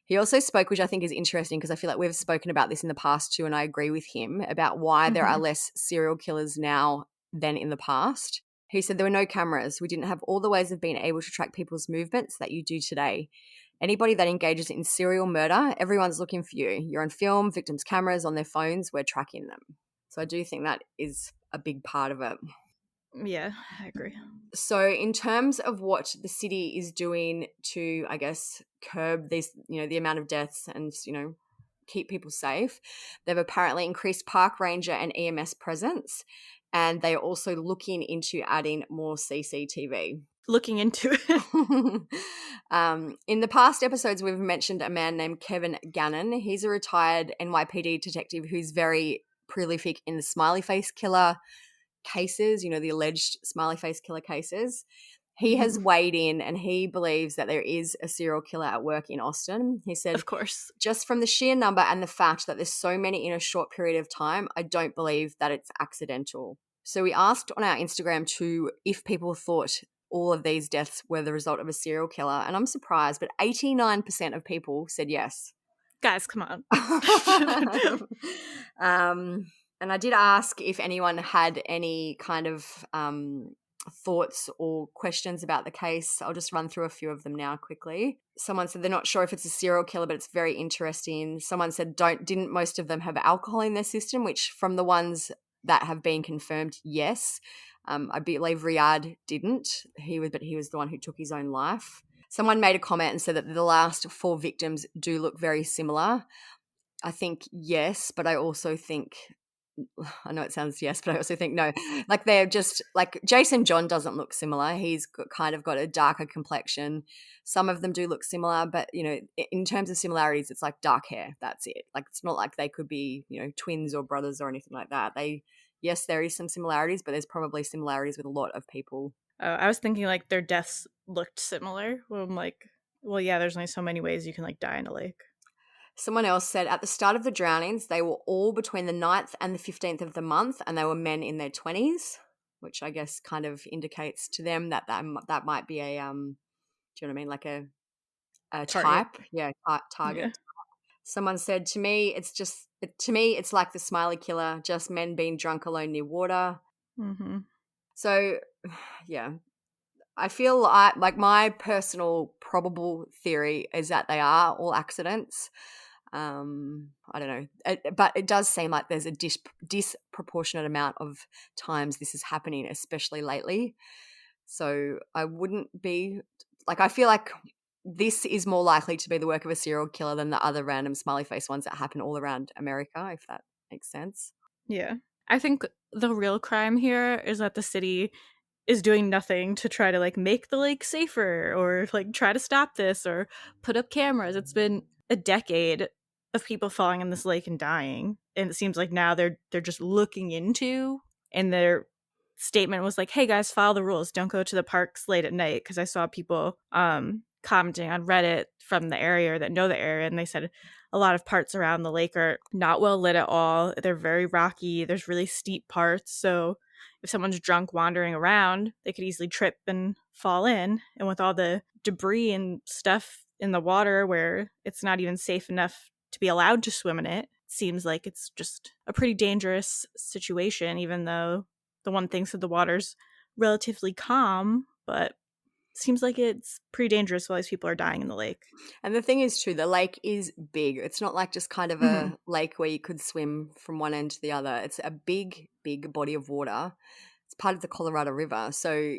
Speaker 2: He also spoke, which I think is interesting because I feel like we've spoken about this in the past too, and I agree with him about why there are less serial killers now than in the past. He said there were no cameras. We didn't have all the ways of being able to track people's movements that you do today. Anybody that engages in serial murder, everyone's looking for you. You're on film, victims' cameras on their phones, we're tracking them. So I do think that is a big part of it.
Speaker 1: Yeah, I agree.
Speaker 2: So in terms of what the city is doing to, I guess, curb these, the amount of deaths and, keep people safe, they've apparently increased park ranger and EMS presence, and they are also looking into adding more CCTV.
Speaker 1: Looking into it.
Speaker 2: In the past episodes, we've mentioned a man named Kevin Gannon. He's a retired NYPD detective who's very prolific in the smiley face killer cases, the alleged smiley face killer cases. He has weighed in and he believes that there is a serial killer at work in Austin. He said,
Speaker 1: Of course.
Speaker 2: just from the sheer number and the fact that there's so many in a short period of time, I don't believe that it's accidental. So we asked on our Instagram too if people thought all of these deaths were the result of a serial killer. And I'm surprised, but 89% of people said yes.
Speaker 1: Guys, come on.
Speaker 2: And I did ask if anyone had any kind of thoughts or questions about the case. I'll just run through a few of them now quickly. Someone said they're not sure if it's a serial killer, but it's very interesting. Someone said didn't most of them have alcohol in their system, which from the ones that have been confirmed, yes. I believe Riyadh didn't. But he was the one who took his own life. Someone made a comment and said that the last 4 victims do look very similar. I think yes, but I also think, I know it sounds yes, but I also think no. Like they're just like Jason John doesn't look similar. He's kind of got a darker complexion. Some of them do look similar, but in terms of similarities, it's like dark hair. That's it. Like it's not like they could be twins or brothers or anything like that. Yes, there is some similarities, but there's probably similarities with a lot of people.
Speaker 1: I was thinking like their deaths looked similar. Well, I'm like, well, yeah, there's only so many ways you can like die in a lake.
Speaker 2: Someone else said at the start of the drownings, they were all between the 9th and the 15th of the month, and they were men in their 20s, which I guess kind of indicates to them that might be a, do you know what I mean, like a type? Yeah, target.
Speaker 1: Yeah.
Speaker 2: Someone said to me, it's like the Smiley Killer, just men being drunk alone near water.
Speaker 1: Mm-hmm.
Speaker 2: So, yeah. I feel like my personal probable theory is that they are all accidents. I don't know, but it does seem like there's a disproportionate amount of times this is happening, especially lately. So I wouldn't be like, I feel like this is more likely to be the work of a serial killer than the other random smiley face ones that happen all around America, if that makes sense.
Speaker 1: Yeah. I think the real crime here is that the city is doing nothing to try to like make the lake safer or like try to stop this or put up cameras. It's been a decade of people falling in this lake and dying, and it seems like now they're just looking into, and their statement was like, hey guys, follow the rules, don't go to the parks late at night, because I saw people commenting on Reddit from the area or that know the area, and they said a lot of parts around the lake are not well lit at all. They're very rocky, there's really steep parts, so if someone's drunk wandering around, they could easily trip and fall in. And with all the debris and stuff in the water where it's not even safe enough to be allowed to swim in it, seems like it's just a pretty dangerous situation, even though the one thinks that the water's relatively calm, but seems like it's pretty dangerous while these people are dying in the lake.
Speaker 2: And the thing is too, the lake is big. It's not like just kind of a lake where you could swim from one end to the other. It's a big body of water. It's part of the Colorado River. So,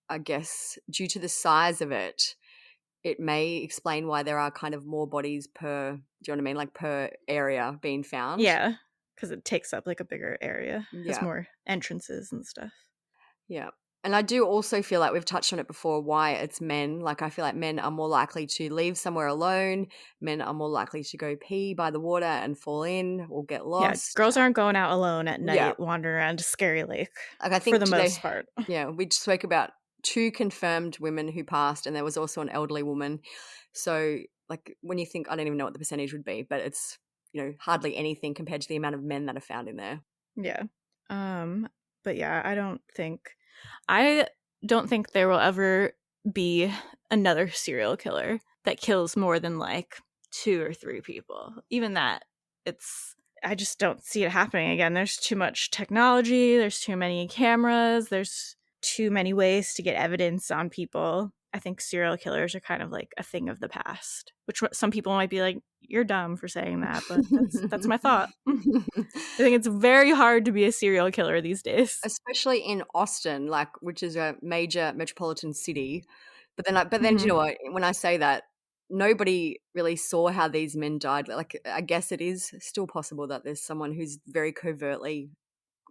Speaker 2: I guess due to the size of it, it may explain why there are kind of more bodies per, do you know what I mean, like per area being found.
Speaker 1: Yeah, because it takes up like a bigger area.
Speaker 2: Yeah.
Speaker 1: There's more entrances and stuff.
Speaker 2: Yeah. And I do also feel like we've touched on it before, why it's men. Like I feel like men are more likely to leave somewhere alone. Men are more likely to go pee by the water and fall in or get lost.
Speaker 1: Yeah, girls aren't going out alone at night wandering around a scary lake,
Speaker 2: like I think
Speaker 1: for the most part.
Speaker 2: Yeah, we just spoke about 2 confirmed women who passed, and there was also an elderly woman. So like when you think, I don't even know what the percentage would be, but it's, hardly anything compared to the amount of men that are found in there.
Speaker 1: Yeah. But yeah, I don't think there will ever be another serial killer that kills more than like 2 or 3 people. Even that, I just don't see it happening again. There's too much technology, there's too many cameras, there's too many ways to get evidence on people. I think serial killers are kind of like a thing of the past, which some people might be like, you're dumb for saying that, but that's my thought. I think it's very hard to be a serial killer these days,
Speaker 2: especially in Austin, like, which is a major metropolitan city. But then, you know what? When I say that, nobody really saw how these men died. Like, I guess it is still possible that there's someone who's very covertly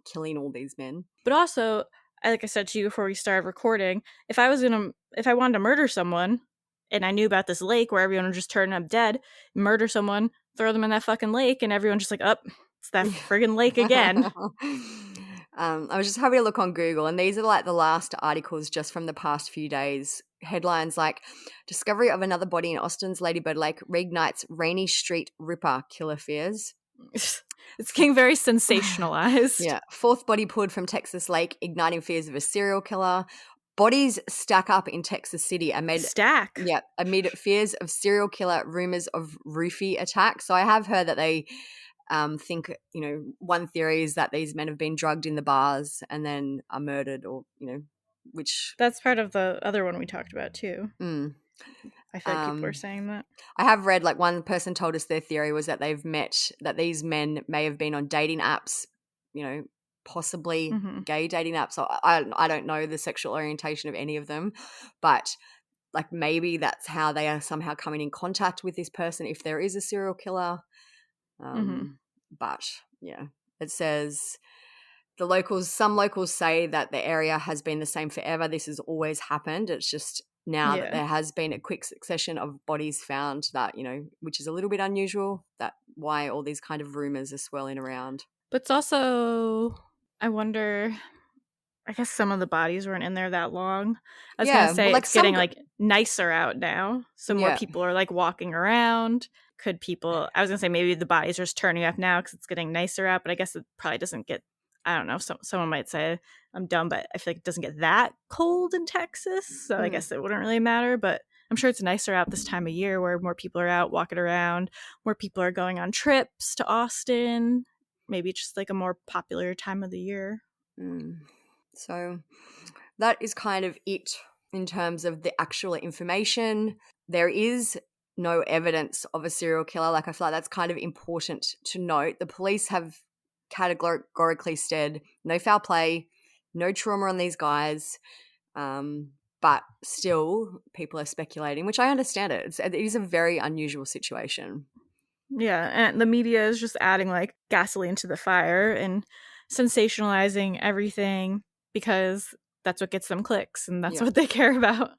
Speaker 2: killing all these men.
Speaker 1: But also, like I said to you before we started recording, if I wanted to murder someone and I knew about this lake where everyone would just turn up dead, murder someone, throw them in that fucking lake, and everyone just like, it's that friggin' lake again.
Speaker 2: I was just having a look on Google, and these are like the last articles just from the past few days. Headlines like discovery of another body in Austin's Ladybird Lake reignites Rainy Street Ripper killer fears.
Speaker 1: It's getting very sensationalized.
Speaker 2: Yeah. Fourth body pulled from Texas Lake, igniting fears of a serial killer. Bodies stack up in Texas City amid fears of serial killer, rumors of roofie attacks. So I have heard that they think, one theory is that these men have been drugged in the bars and then are murdered, or, which...
Speaker 1: That's part of the other one we talked about too.
Speaker 2: Mm.
Speaker 1: I feel like people are saying that.
Speaker 2: I have read, like, one person told us their theory was that that these men may have been on dating apps, possibly gay dating apps. So I don't know the sexual orientation of any of them, but like maybe that's how they are somehow coming in contact with this person if there is a serial killer. But yeah, it says some locals say that the area has been the same forever. This has always happened. It's just now that there has been a quick succession of bodies found that, which is a little bit unusual, that why all these kind of rumors are swirling around.
Speaker 1: But it's also, I wonder, I guess some of the bodies weren't in there that long. I was going to say, it's getting like nicer out now. So more people are like walking around. I was going to say maybe the bodies are just turning up now because it's getting nicer out, but I guess it probably doesn't get, I don't know. Someone might say I'm dumb, but I feel like it doesn't get that cold in Texas. So I guess it wouldn't really matter, but I'm sure it's nicer out this time of year where more people are out walking around, more people are going on trips to Austin. Maybe it's just like a more popular time of the year.
Speaker 2: So that is kind of it in terms of the actual information. There is no evidence of a serial killer. Like, I feel like that's kind of important to note. The police have categorically said no foul play, no trauma on these guys, but still people are speculating, which I understand it. It is a very unusual situation.
Speaker 1: Yeah, and the media is just adding like gasoline to the fire and sensationalizing everything because that's what gets them clicks and that's what they care about.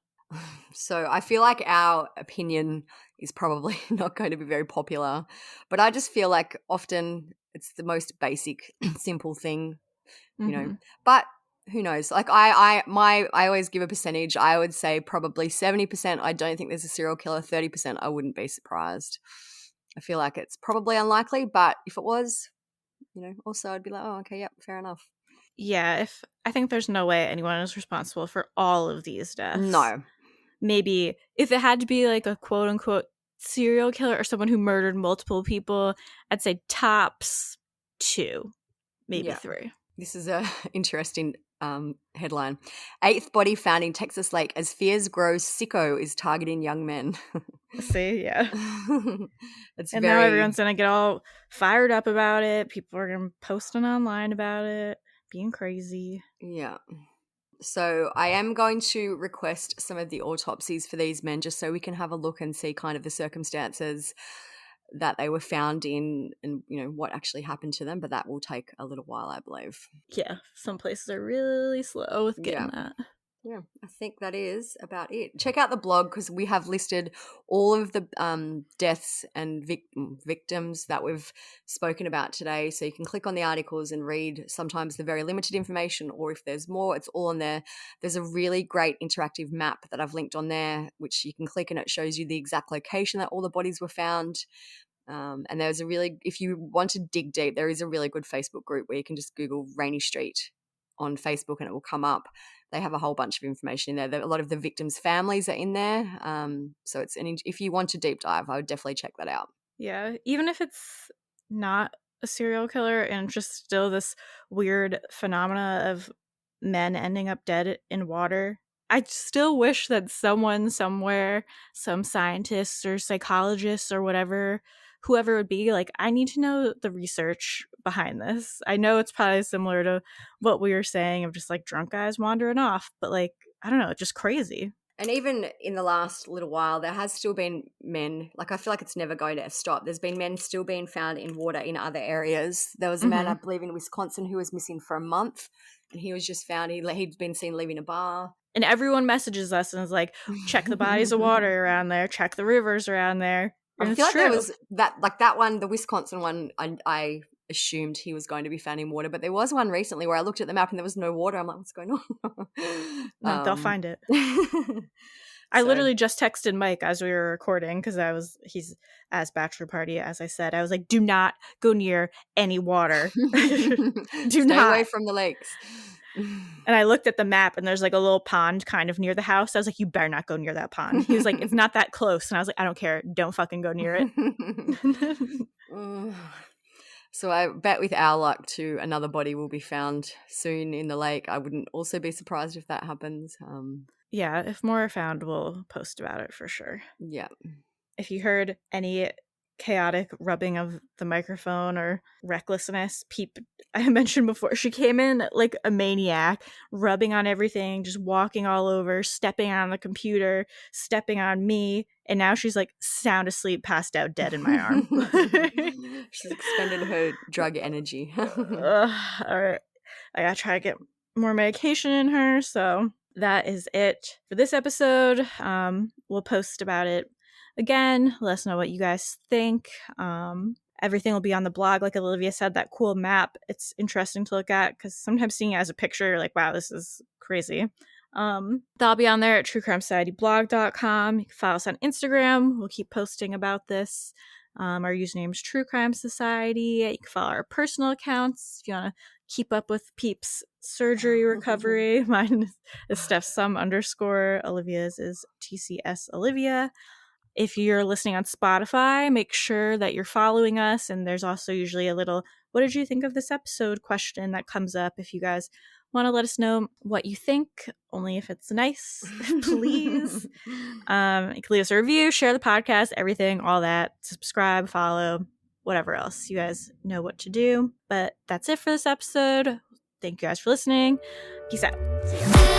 Speaker 2: So I feel like our opinion is probably not going to be very popular, but I just feel like often it's the most basic, simple thing, but who knows? Like I always give a percentage. I would say probably 70% I don't think there's a serial killer, 30% I wouldn't be surprised. I feel like it's probably unlikely, but if it was, also I'd be like, oh, okay, yep, fair enough.
Speaker 1: Yeah, I think there's no way anyone is responsible for all of these deaths.
Speaker 2: No.
Speaker 1: Maybe if it had to be like a quote unquote serial killer or someone who murdered multiple people, I'd say tops 2, maybe 3.
Speaker 2: This is a interesting headline. 8th body found in Texas Lake as fears grow. Sicko is targeting young men.
Speaker 1: See, yeah. Now everyone's going to get all fired up about it. People are going to be posting online about it, being crazy.
Speaker 2: Yeah. So I am going to request some of the autopsies for these men just so we can have a look and see kind of the circumstances that they were found in and, what actually happened to them. But that will take a little while, I believe.
Speaker 1: Yeah, some places are really slow with getting that.
Speaker 2: Yeah, I think that is about it. Check out the blog because we have listed all of the deaths and victims that we've spoken about today. So you can click on the articles and read sometimes the very limited information, or if there's more, it's all on there. There's a really great interactive map that I've linked on there, which you can click and it shows you the exact location that all the bodies were found. And there's if you want to dig deep, there is a really good Facebook group where you can just Google Rainy Street on Facebook and it will come up. They have a whole bunch of information in there. A lot of the victims' families are in there. So if you want to deep dive, I would definitely check that out.
Speaker 1: Yeah, even if it's not a serial killer and just still this weird phenomena of men ending up dead in water, I still wish that someone somewhere, some scientists or psychologists or whatever, whoever it would be, like, I need to know the research behind this. I know it's probably similar to what we were saying of just like drunk guys wandering off, but like, I don't know, it's just crazy.
Speaker 2: And even in the last little while, there has still been men, like I feel like it's never going to stop. There's been men still being found in water in other areas. There was a man, I believe, in Wisconsin who was missing for a month and he was just found, he'd been seen leaving a bar.
Speaker 1: And everyone messages us and is like, check the bodies of water around there, check the rivers around there. And
Speaker 2: I feel like there was that one, the Wisconsin one, I assumed he was going to be found in water. But there was one recently where I looked at the map and there was no water. I'm like, what's going on?
Speaker 1: No, they'll find it. I literally just texted Mike as we were recording because he's as bachelor party, as I said. I was like, do not go near any water.
Speaker 2: Stay away from the lakes.
Speaker 1: And I looked at the map and there's like a little pond kind of near the house. I was like, you better not go near that pond. He was like, it's not that close. And I was like, I don't care. Don't fucking go near it.
Speaker 2: So I bet with our luck too, another body will be found soon in the lake. I wouldn't also be surprised if that happens.
Speaker 1: Yeah, if more are found, we'll post about it for sure.
Speaker 2: Yeah.
Speaker 1: If you heard any chaotic rubbing of the microphone or recklessness, I mentioned before, she came in like a maniac, rubbing on everything, just walking all over, stepping on the computer, stepping on me, and now she's like sound asleep, passed out, dead in my arm.
Speaker 2: She's expended her drug energy.
Speaker 1: All right, I gotta try to get more medication in her. So that is it for this episode. We'll post about it again. Let us know what you guys think. Everything will be on the blog, like Olivia said, that cool map. It's interesting to look at because sometimes seeing it as a picture, you're like, wow, this is crazy. That'll be on there at truecrimesocietyblog.com. You can follow us on Instagram. We'll keep posting about this. Our username is True Crime Society. You can follow our personal accounts if you want to keep up with Peep's surgery recovery. Mine is StephSum_. Olivia's is TCS Olivia. If you're listening on Spotify, make sure that you're following us. And there's also usually a little, what did you think of this episode question that comes up if you guys want to let us know what you think, only if it's nice, please. You can leave us a review, share the podcast, everything, all that. Subscribe, follow, whatever else. You guys know what to do. But that's it for this episode. Thank you guys for listening. Peace out. See ya.